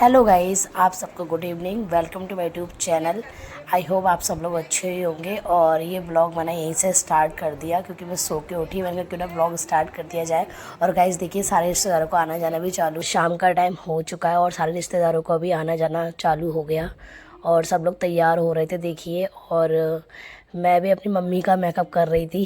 Hello guys, आप सबको good evening. Welcome to my YouTube channel. I hope आप सब लोग अच्छे ही होंगे। और ये ब्लॉग मैंने यहीं से स्टार्ट कर दिया क्योंकि मैं सो के उठी। मैंने कहा क्यों ना ब्लॉग स्टार्ट कर दिया जाए। और गाइस देखिए, सारे रिश्तेदारों को आना जाना भी चालू, शाम का टाइम हो चुका है और सारे रिश्तेदारों को भी आना जाना चालू हो गया और सब लोग तैयार हो रहे थे देखिए। और मैं भी अपनी मम्मी का मेकअप कर रही थी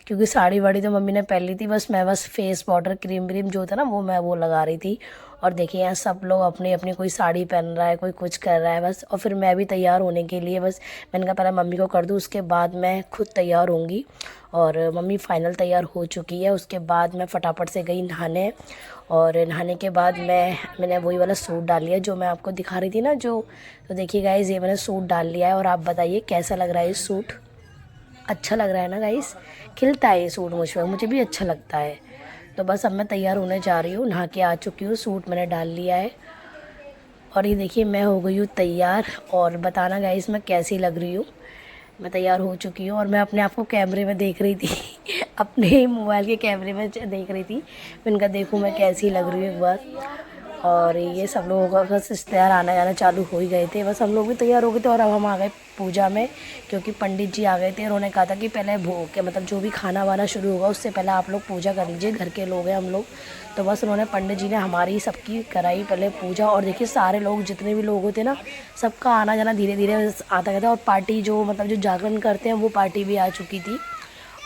क्योंकि साड़ी वाड़ी तो मम्मी ने पहन ली थी, मैं बस फेस पाउडर क्रीम व्रीम जो था ना वो लगा रही थी। और देखिए यहाँ सब लोग अपनी अपनी, कोई साड़ी पहन रहा है, कोई कुछ कर रहा है बस। और फिर मैं भी तैयार होने के लिए बस मैंने कहा पहले मम्मी को कर दूँ, उसके बाद मैं खुद तैयार होंगी। और मम्मी फाइनल तैयार हो चुकी है। उसके बाद मैं फटाफट से गई नहाने। और नहाने के बाद मैंने वही वाला सूट डाल लिया जो मैं आपको दिखा रही थी ना, जो तो देखिए गाइज़, ये मैंने सूट डाल लिया है। और आप बताइए कैसा लग रहा है ये सूट। अच्छा लग रहा है ना गाइस, खिलता है ये सूट मुझ पर, मुझे भी अच्छा लगता है। तो बस अब मैं तैयार होने जा रही हूँ, नहा के आ चुकी हूँ, सूट मैंने डाल लिया है। और ये देखिए मैं हो गई हूँ तैयार। और बताना गाइस मैं कैसी लग रही हूँ। मैं तैयार हो चुकी हूँ और मैं अपने आप को कैमरे में देख रही थी अपने ही मोबाइल के कैमरे में देख रही थी। मैंने कहा देखूँ मैं कैसी लग रही हूँ एक बार। और ये सब लोगों का बस रिश्तेदार आना जाना चालू हो ही गए थे, बस हम लोग भी तैयार हो गए थे। और अब हम आ गए पूजा में क्योंकि पंडित जी आ गए थे। उन्होंने कहा था कि पहले भोग के मतलब जो भी खाना वाना शुरू होगा उससे पहले आप लोग पूजा कर लीजिए, घर के लोग हैं हम लोग। तो बस उन्होंने, पंडित जी ने हमारी सबकी कराई पहले पूजा। और देखिए सारे लोग, जितने भी लोग होते ना, सबका आना जाना धीरे धीरे आता गया था। और पार्टी जो मतलब जो जागरण करते हैं वो पार्टी भी आ चुकी थी।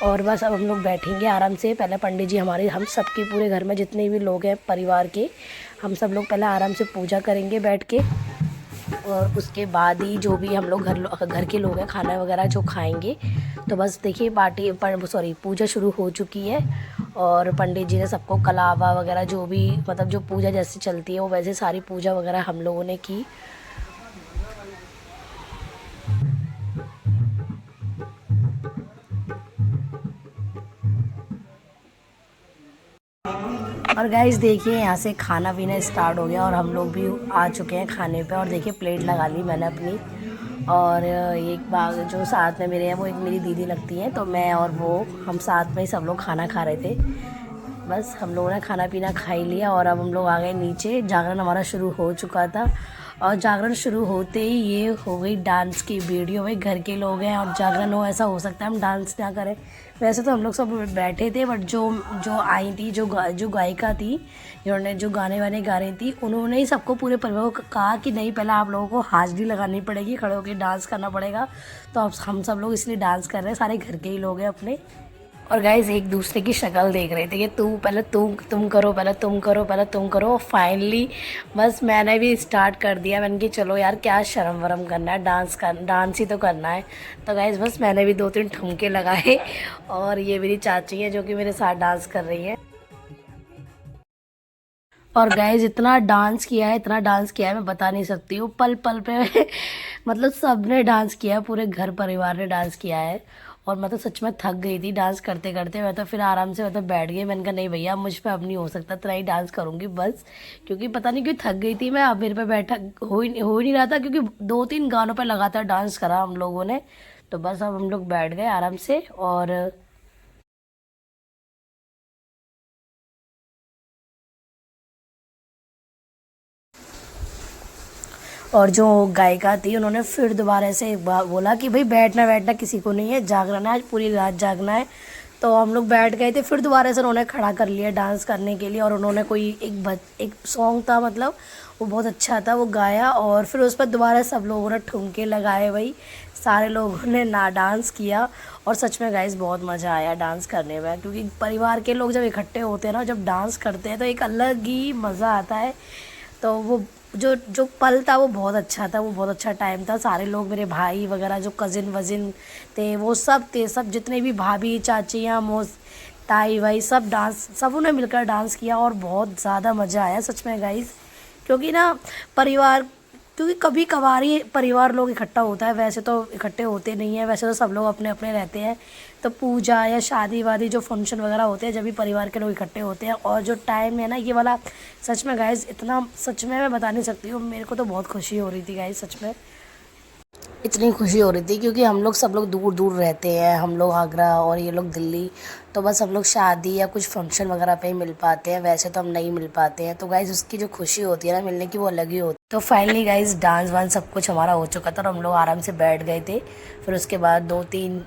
और बस अब हम लोग बैठेंगे आराम से। पहले पंडित जी हमारे, हम सबके पूरे घर में जितने भी लोग हैं परिवार के, हम सब लोग पहले आराम से पूजा करेंगे बैठ के। और उसके बाद ही जो भी हम लोग घर के लोग हैं खाना वगैरह जो खाएंगे। तो बस देखिए पूजा शुरू हो चुकी है। और पंडित जी ने सबको कलावा वगैरह जो भी मतलब जो पूजा जैसे चलती है वो वैसे सारी पूजा वगैरह हम लोगों ने की। और गाइस देखिए यहाँ से खाना पीना स्टार्ट हो गया और हम लोग भी आ चुके हैं खाने पे। और देखिए प्लेट लगा ली मैंने अपनी। और एक बाग जो साथ में मेरे हैं वो एक मेरी दीदी लगती हैं, तो मैं और वो हम साथ में ही सब लोग खाना खा रहे थे। बस हम लोगों ने खाना पीना खा ही लिया और अब हम लोग आ गए नीचे। जागरण हमारा शुरू हो चुका था और जागरण शुरू होते ही ये हो गई डांस की वीडियो। भाई घर के लोग हैं और जागरण हो, ऐसा हो सकता है हम डांस ना करें। वैसे तो हम लोग सब बैठे थे, बट जो जो आई थी, जो गायिका थी, जिन्होंने जो गाने वाने गा रही थी, उन्होंने ही सबको, पूरे परिवार को कहा कि नहीं पहले आप लोगों को हाजिरी लगानी पड़ेगी, खड़े होकर डांस करना पड़ेगा। तो अब हम सब लोग इसलिए डांस कर रहे हैं, सारे घर के ही लोग हैं अपने। और गाइज एक दूसरे की शक्ल देख रहे थे कि तुम करो, पहले तुम करो, पहले तुम करो। फाइनली बस मैंने भी स्टार्ट कर दिया। मैंने कि चलो यार क्या शर्म वरम करना है, डांस ही तो करना है। तो गाइज बस मैंने भी 2-3 ठुमके लगाए। और ये मेरी चाची है जो कि मेरे साथ डांस कर रही है। और गाइज इतना डांस किया है, इतना डांस किया है, मैं बता नहीं सकती हूँ, पल पल पे मतलब सबने डांस किया है, पूरे घर परिवार ने डांस किया है। और मैं तो सच में थक गई थी डांस करते करते। मैं तो फिर आराम से मतलब बैठ गई। मैंने कहा नहीं भैया मुझ पे अब नहीं हो सकता, इतना ही डांस करूँगी बस। क्योंकि पता नहीं क्यों थक गई थी मैं। अब मेरे पे बैठा हो ही नहीं रहा था क्योंकि 2-3 गानों पर लगातार डांस करा हम लोगों ने। तो बस अब हम लोग बैठ गए आराम से। और जो गायिका थी उन्होंने फिर दोबारा से एक बार बोला कि भाई बैठना बैठना किसी को नहीं है, जागना है, आज पूरी रात जागना है। तो हम लोग बैठ गए थे। फिर दोबारा से उन्होंने खड़ा कर लिया डांस करने के लिए। और उन्होंने कोई एक सॉन्ग था, मतलब वो बहुत अच्छा था, वो गाया। और फिर उस पर दोबारा सब लोगों ने ठुमके लगाए, भाई सारे लोगों ने ना डांस किया। और सच में गाइस बहुत मज़ा आया डांस करने में, क्योंकि परिवार के लोग जब इकट्ठे होते हैं ना, जब डांस करते हैं तो एक अलग ही मज़ा आता है। तो वो जो जो पल था वो बहुत अच्छा था, वो बहुत अच्छा टाइम था। सारे लोग, मेरे भाई वगैरह जो कज़िन वज़िन थे वो सब थे, सब जितने भी भाभी चाचियाँ मोस ताई वाई सब डांस, सब उन्हें मिलकर डांस किया। और बहुत ज़्यादा मज़ा आया सच में गाइस। क्योंकि ना परिवार, क्योंकि कभी कभार ही परिवार लोग इकट्ठा होता है, वैसे तो इकट्ठे होते नहीं हैं, वैसे तो सब लोग अपने अपने रहते हैं। तो पूजा या शादी वादी जो फंक्शन वगैरह होते हैं जब भी परिवार के लोग इकट्ठे होते हैं। और जो टाइम है ना ये वाला, सच में गाइस इतना, सच में मैं बता नहीं सकती हूँ, मेरे को तो बहुत खुशी हो रही थी गाइस सच में। इतनी खुशी हो रही थी क्योंकि हम लोग सब लोग दूर दूर रहते हैं, हम लोग आगरा और ये लोग दिल्ली। तो बस हम लोग शादी या कुछ फंक्शन वगैरह पे ही मिल पाते हैं, वैसे तो हम नहीं मिल पाते हैं। तो गाइज़ उसकी जो खुशी होती है ना मिलने की, वो अलग ही होती है। तो फाइनली गाइज़ डांस वांस सब कुछ हमारा हो चुका था और हम लोग आराम से बैठ गए थे। फिर उसके बाद 2-3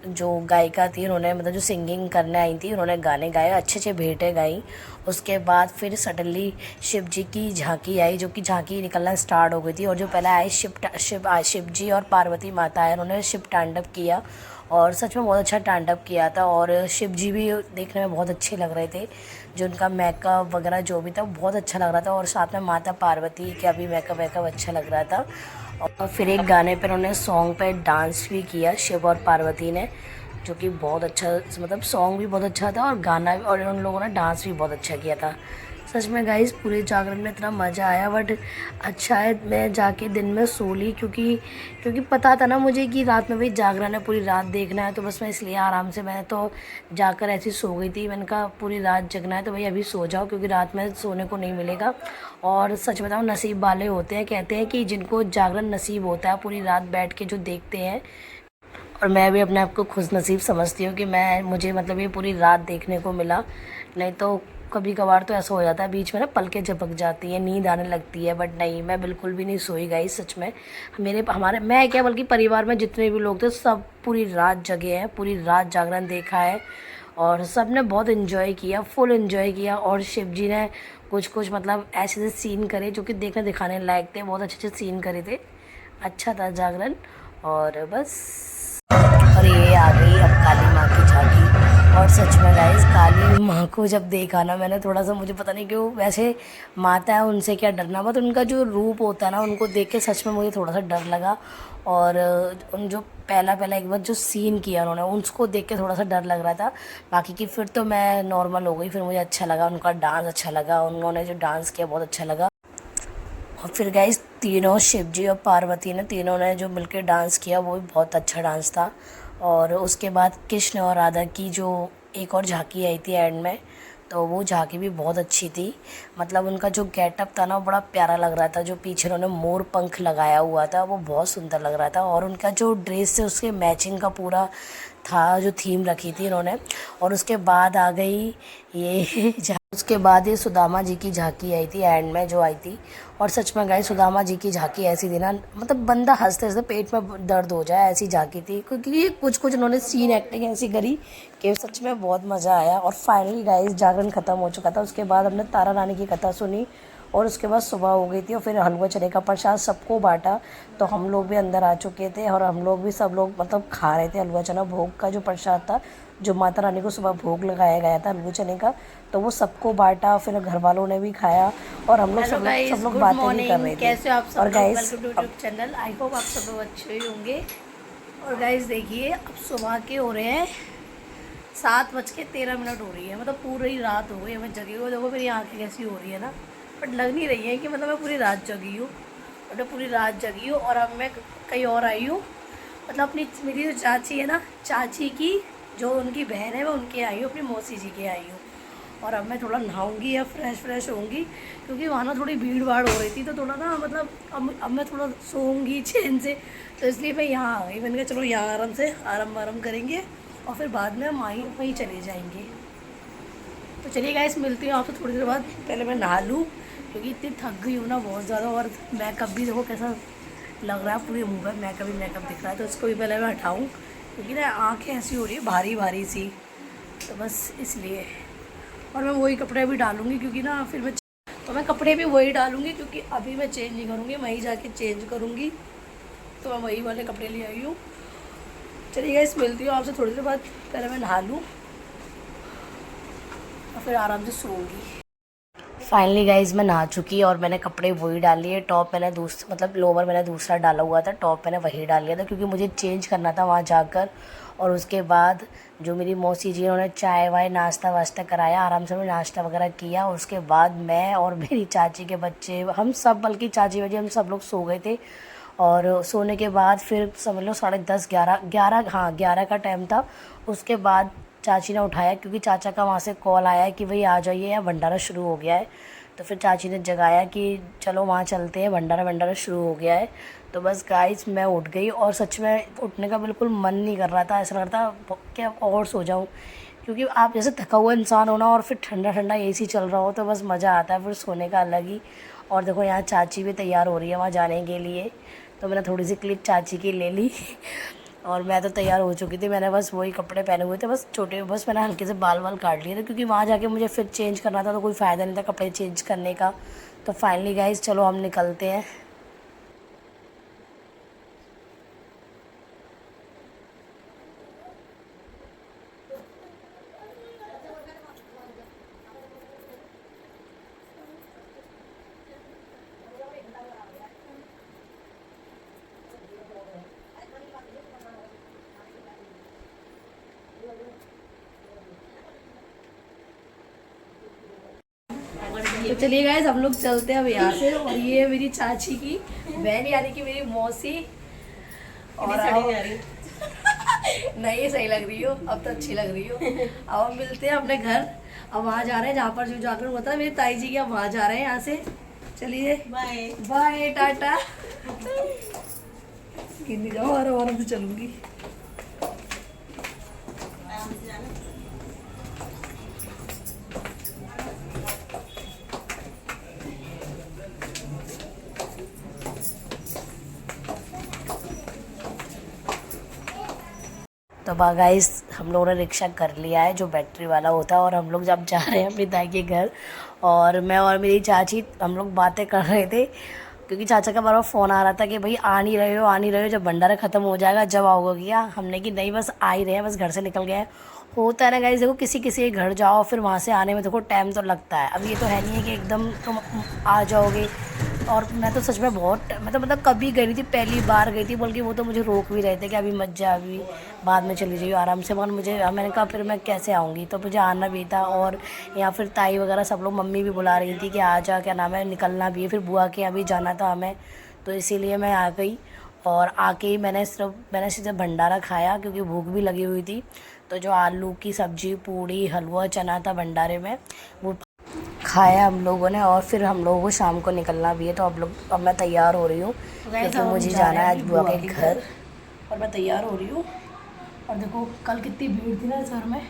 जो गायिका थी उन्होंने मतलब जो सिंगिंग करने आई थी उन्होंने गाने गाए, अच्छे अच्छे भेंटें गाई। उसके बाद फिर सडनली शिव जी की झांकी आई, जो कि झांकी निकलना स्टार्ट हो गई थी। और जो पहले आए शिव जी और पार्वती माता आए, उन्होंने शिव तांडव किया और सच में बहुत अच्छा तांडव किया था। और शिव जी भी देखने में बहुत अच्छे लग रहे थे, जो उनका मेकअप वगैरह जो भी था बहुत अच्छा लग रहा था। और साथ में माता पार्वती का भी मेकअप वेकअप अच्छा लग रहा था। और फिर एक गाने पर उन्होंने सॉन्ग पे डांस भी किया शिव और पार्वती ने, जो कि बहुत अच्छा, मतलब सॉन्ग भी बहुत अच्छा था और गाना भी, और उन लोगों ने डांस भी बहुत अच्छा किया था। सच में गाइस पूरे जागरण में इतना मज़ा आया। बट अच्छा है मैं जाके दिन में सो ली, क्योंकि क्योंकि पता था ना मुझे कि रात में भी जागरण है, पूरी रात देखना है। तो बस मैं इसलिए आराम से, मैं तो जाकर ऐसी सो गई थी। मैंने कहा पूरी रात जगना है तो भाई अभी सो जाओ, क्योंकि रात में सोने को नहीं मिलेगा। और सच बताऊँ नसीब वाले होते हैं, कहते हैं कि जिनको जागरण नसीब होता है पूरी रात बैठ के जो देखते हैं। और मैं भी अपने आप को खुश नसीब समझती हूँ कि मुझे मतलब ये पूरी रात देखने को मिला। नहीं तो कभी कभार तो ऐसा हो जाता है बीच में ना, पलकें झपक जाती हैं, नींद आने लगती है। बट नहीं, मैं बिल्कुल भी नहीं सोई गाइस सच में। मैं क्या बल्कि परिवार में जितने भी लोग थे सब पूरी रात जगे हैं, पूरी रात जागरण देखा है। और सब ने बहुत इन्जॉय किया, फुल इन्जॉय किया। और शिव जी ने कुछ कुछ मतलब ऐसे ऐसे सीन करे जो कि देखने दिखाने लायक थे, बहुत अच्छे अच्छे सीन करे थे। अच्छा था जागरण। और बस, और ये आ गई अब काली माँ की झांकी। और सच में गाइस काली माँ को जब देखा ना मैंने, थोड़ा सा मुझे पता नहीं क्यों, वैसे माता है उनसे क्या डरना, बट उनका जो रूप होता है ना उनको देख के सच में मुझे थोड़ा सा डर लगा। और उन जो पहला पहला एक बार जो सीन किया उन्होंने, उसको देख के थोड़ा सा डर लग रहा था। बाकी की फिर तो मैं नॉर्मल हो गई, फिर मुझे अच्छा लगा, उनका डांस अच्छा लगा, उन्होंने जो डांस किया बहुत अच्छा लगा। और फिर गाइस तीनों शिव जी और पार्वती ने, तीनों ने जो मिलकर डांस किया वो भी बहुत अच्छा डांस था। और उसके बाद कृष्ण और राधा की जो एक और झांकी आई थी एंड में, तो वो झांकी भी बहुत अच्छी थी। मतलब उनका जो गेटअप था ना वो बड़ा प्यारा लग रहा था, जो पीछे उन्होंने मोर पंख लगाया हुआ था वो बहुत सुंदर लग रहा था। और उनका जो ड्रेस है उसके मैचिंग का पूरा था, जो थीम रखी थी इन्होंने। और उसके बाद आ गई ये उसके बाद ये सुदामा जी की झांकी आई थी एंड में जो आई थी। और सच में गाइस सुदामा जी की झांकी ऐसी थी ना, मतलब बंदा हंसते हंसते पेट में दर्द हो जाए ऐसी झांकी थी, क्योंकि कुछ कुछ उन्होंने सीन एक्टिंग ऐसी करी कि सच में बहुत मज़ा आया। और फाइनली गाइस जागरण ख़त्म हो चुका था, उसके बाद हमने तारा रानी की कथा सुनी। और उसके बाद सुबह हो गई थी और फिर हलवा चने का प्रसाद सबको बांटा। तो हम लोग भी अंदर आ चुके थे और हम लोग भी सब लोग मतलब खा रहे थे हलवा चना, भोग का जो प्रसाद था, जो माता रानी को सुबह भोग लगाया गया था हलवा चने का। तो वो सबको बांटा, फिर घर वालों ने भी खाया और हम लोग सब लोग बातें भी कर रहे थे। कैसे हो आप सब और लोग? Guys welcome to YouTube channel. I hope आप सब लोग अच्छे ही होंगे। और गाइस देखिए अब सुबह के हो रहे हैं 7:13 हो रही है, मतलब पूरी रात हो गई हमें जगे हुए। देखो मेरी आंखें कैसी हो रही है ना, बट लग नहीं रही है कि मतलब मैं पूरी रात जगी हूँ। बट मैं पूरी रात जगी हूँ और अब मैं कहीं और आई हूँ, मतलब अपनी मेरी जो चाची है ना, चाची की जो उनकी बहन है मैं उनके आई हूँ, अपनी मौसी जी के आई हूँ। और अब मैं थोड़ा नहाऊंगी या फ्रेश होऊंगी, क्योंकि वहाँ ना थोड़ी भीड़ भाड़ हो रही थी, तो थोड़ा ना मतलब अब मैं थोड़ा सोऊंगी चैन से। तो इसलिए मैं यहाँ आ गई, मैंने कहा चलो यहाँ आराम से आराम करेंगे और फिर बाद में हम वहीं चले जाएंगे। तो चलिए गाइस मिलती हूँ आपसे थोड़ी देर बाद। पहले मैं नहा लूँ क्योंकि इतनी थक गई हूँ ना बहुत ज़्यादा। और मेकअप भी देखो कैसा लग रहा है, पूरे मुँह पर मेकअप दिख रहा है, तो इसको भी पहले मैं हटाऊँ, क्योंकि ना आँखें ऐसी हो रही है भारी भारी सी, तो बस इसलिए। और मैं वही कपड़े भी डालूँगी क्योंकि ना फिर मैं कपड़े भी वही डालूँगी, क्योंकि अभी मैं चेंज नहीं करूँगी, वहीं जाके चेंज करूँगी। तो मैं वही वाले कपड़े ले आई हूँ। चलिए गाइस मिलती हूँ आपसे थोड़ी देर बाद। पहले मैं नहा लूँ और फिर आराम से सोऊंगी। फाइनली गाइज मैं नहा चुकी और मैंने कपड़े वही डाल लिए। टॉप मैंने मतलब लोअर मैंने दूसरा डाला हुआ था, टॉप मैंने वही डाल लिया था क्योंकि मुझे चेंज करना था वहाँ जाकर। और उसके बाद जो मेरी मौसी जी उन्होंने चाय वाय नाश्ता वास्ता कराया, आराम से मैंने नाश्ता वगैरह किया। और उसके बाद मैं और मेरी चाची के बच्चे, हम सब, बल्कि चाची बच्चे हम सब लोग सो गए थे। और सोने के बाद फिर समझ लो 10:30 11 हाँ 11 का टाइम था। उसके बाद चाची ने उठाया क्योंकि चाचा का वहाँ से कॉल आया है कि भाई आ जाइए या भंडारा शुरू हो गया है। तो फिर चाची ने जगाया कि चलो वहाँ चलते हैं, भंडारा भंडारा शुरू हो गया है। तो बस गाइस मैं उठ गई और सच में उठने का बिल्कुल मन नहीं कर रहा था, ऐसा लग रहा था कि अब और सो जाऊँ, क्योंकि आप जैसे थका हुआ इंसान हो ना और फिर ठंडा ठंडा एसी चल रहा हो तो बस मज़ा आता है फिर सोने का अलग ही। और देखो यहाँ चाची भी तैयार हो रही है वहाँ जाने के लिए, तो मैंने थोड़ी सी क्लिप चाची की ले ली और मैं तो तैयार हो चुकी थी, मैंने बस वही कपड़े पहने हुए थे, बस छोटे, बस मैंने हल्के से बाल वाल काट लिए थे क्योंकि वहाँ जाके मुझे फिर चेंज करना था तो कोई फ़ायदा नहीं था कपड़े चेंज करने का। तो फाइनली गाइस चलो हम निकलते हैं। तो चलिए गाइस हम लोग चलते हैं अब यहाँ से। और ये मेरी चाची की बहन यानी कि मेरी मौसी। और नहीं सही लग रही हो, अब तो अच्छी लग रही हो। अब हम मिलते हैं अपने घर। अब वहाँ जा रहे हैं जहाँ पर जो जाकर होता है मेरी ताई जी की, अब वहाँ जा रहे हैं यहाँ से। चलिए बाय बाय टाटा। गिनने जाओ आराम से चलूंगी। तो गाइस हम लोगों ने रिक्शा कर लिया है जो बैटरी वाला होता है और हम लोग जब जा रहे हैं अपनी दाई के घर। और मैं और मेरी चाची हम लोग बातें कर रहे थे क्योंकि चाचा का बार बार फ़ोन आ रहा था कि भाई आ नहीं रहे हो, आ नहीं रहे हो, जब भंडारा ख़त्म हो जाएगा जब आओगे क्या। हमने कि नहीं बस आ ही रहे हैं, बस घर से निकल गए हैं। होता है ना गाइस, देखो किसी किसी के घर जाओ फिर वहाँ से आने में देखो टाइम तो लगता है। अब ये तो है नहीं है कि एकदम तुम आ जाओगे। और मैं तो सच में बहुत मतलब कभी गई नहीं थी, पहली बार गई थी, बल्कि वो तो मुझे रोक भी रहे थे कि अभी मत जा, अभी बाद में चली जाइए आराम से। मगर मुझे मैंने कहा फिर मैं कैसे आऊँगी, तो मुझे आना भी था। और यहाँ फिर ताई वगैरह सब लोग, मम्मी भी बुला रही थी कि आ जा, क्या नाम है, निकलना भी है, फिर बुआ के यहाँ भी जाना था हमें, तो इसीलिए मैं आ गई। और आके ही मैंने सीधे भंडारा खाया क्योंकि भूख भी लगी हुई थी। तो जो आलू की सब्ज़ी, पूड़ी, हलवा, चना था भंडारे में, वो खाया हम लोगों ने। और फिर हम लोगों को शाम को निकलना भी है, तो अब मैं तैयार हो रही हूँ क्योंकि मुझे जाना है आज बुआ के घर। और मैं तैयार हो रही हूँ। और देखो कल कितनी भीड़ थी ना इस घर में,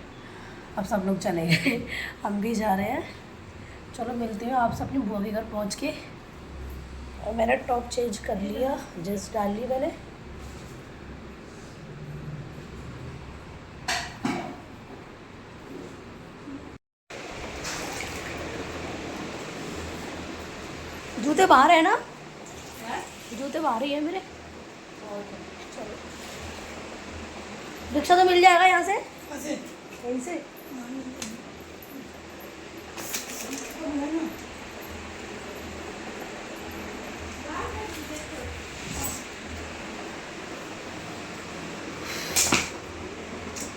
अब सब लोग चले गए। हम भी जा रहे हैं। चलो मिलते हैं आपसे अपनी बुआ के घर पहुँच के। और मैंने टॉप चेंज कर लिया, जींस डाल ली मैंने। जूते बाहर है ना, जूते बाहर ही है मेरे। चलो रिक्शा तो मिल जाएगा यहाँ से, यहीं से।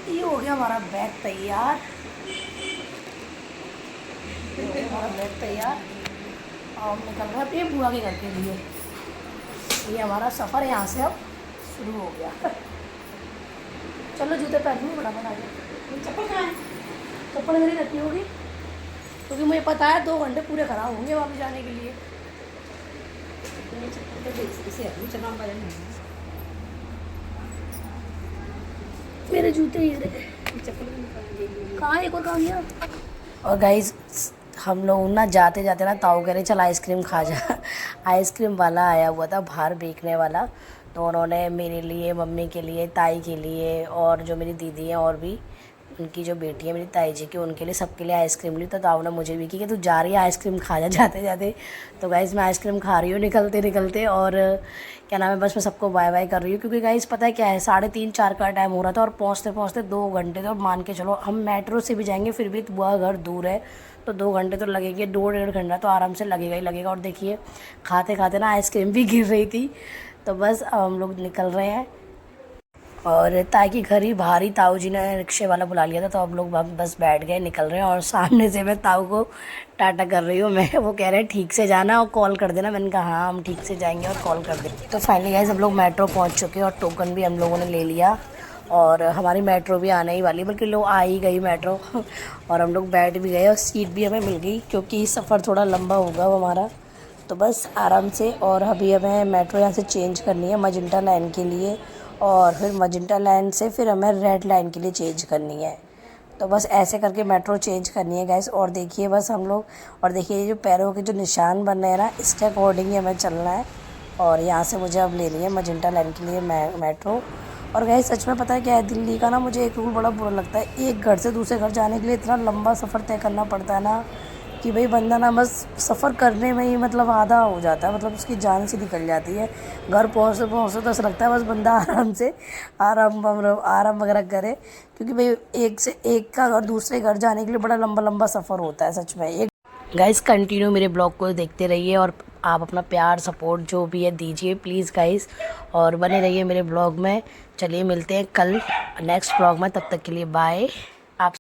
ये हो गया हमारा बैग तैयार, हमारा बैग तैयार। और निकल रहे हैं अपनी बुआ के घर के लिए। ये हमारा सफ़र यहाँ से अब शुरू हो गया। चलो जूते पहन लूँ, बड़ा बना के। चप्पल कहाँ है? चप्पल मेरी रखी होगी क्योंकि मुझे पता है 2 घंटे पूरे खराब होंगे वापस जाने के लिए। मेरे जूते ये रहे, चप्पल कहाँ है? एक और कहाँ गया? और गाइस हम लोग ना जाते जाते ना ताऊ कह रहे चल आइसक्रीम खा जा। आइसक्रीम वाला आया हुआ था बाहर बेचने वाला, तो उन्होंने मेरे लिए, मम्मी के लिए, ताई के लिए और जो मेरी दीदी है और भी उनकी जो बेटी है मेरी ताई जी की, उनके लिए, सबके लिए आइसक्रीम ली। तो ताऊ ने मुझे भी की कि तू जा रही है आइसक्रीम खा जा जाते जाते। तो गाइस मैं आइसक्रीम खा रही हूँ निकलते निकलते। और क्या नाम है, बस मैं सबको बाय बाय कर रही हूँ क्योंकि गाइस पता है क्या है, 3:30-4 का टाइम हो रहा था और पहुँचते पहुँचते 2 घंटे। तो मान के चलो हम मेट्रो से भी जाएंगे फिर भी बुआ घर दूर है, तो 2 घंटे तो लगेंगे, 2-1.5 घंटा तो आराम से लगेगा ही लगेगा। और देखिए खाते खाते ना आइसक्रीम भी गिर रही थी। तो बस अब हम लोग निकल रहे हैं। और ताई के घर ही बाहर ही ताऊ जी ने रिक्शे वाला बुला लिया था, तो अब लोग बस बैठ गए, निकल रहे हैं। और सामने से मैं ताऊ को टाटा कर रही हूँ, मैं वो कह रहे हैं ठीक से जाना और कॉल कर देना। मैंने कहा हाँ हम ठीक से जाएंगे और कॉल कर देंगे। तो फाइनली गाइस हम लोग मेट्रो पहुँच चुके हैं और टोकन भी हम लोगों ने ले लिया। और हमारी मेट्रो भी आने ही वाली, बल्कि लोग आ ही गई मेट्रो और हम लोग बैठ भी गए और सीट भी हमें मिल गई, क्योंकि सफ़र थोड़ा लंबा होगा वो हमारा, तो बस आराम से। और अभी हमें मेट्रो यहाँ से चेंज करनी है मजिंटा लाइन के लिए, और फिर मजिंटा लाइन से फिर हमें रेड लाइन के लिए चेंज करनी है। तो बस ऐसे करके मेट्रो चेंज करनी है गैस। और देखिए बस हम लोग, और देखिए ये जो पैरों के जो निशान बन रहे हैं ना, इसके अकॉर्डिंग ही हमें चलना है। और यहाँ से मुझे अब लेनी है मजिंटा लाइन के लिए मेट्रो। और गैस सच में पता है क्या है, दिल्ली का ना मुझे एक रूल बड़ा बुरा लगता है, एक घर से दूसरे घर जाने के लिए इतना लंबा सफ़र तय करना पड़ता है ना, कि भाई बंदा ना बस सफ़र करने में ही मतलब आधा हो जाता है, मतलब उसकी जान सी निकल जाती है। घर पहुँचते पहुँचते तो ऐसा लगता है बस बंदा आराम से आराम वगैरह करे, क्योंकि भाई एक से एक का और दूसरे घर जाने के लिए बड़ा लंबा लंबा सफ़र होता है सच में। एक गाइस कंटिन्यू मेरे ब्लॉग को देखते रहिए, और आप अपना प्यार सपोर्ट जो भी है दीजिए प्लीज़ गाइस, और बने रहिए मेरे ब्लॉग में। चलिए मिलते हैं कल नेक्स्ट ब्लॉग में, तब तक के लिए बाय।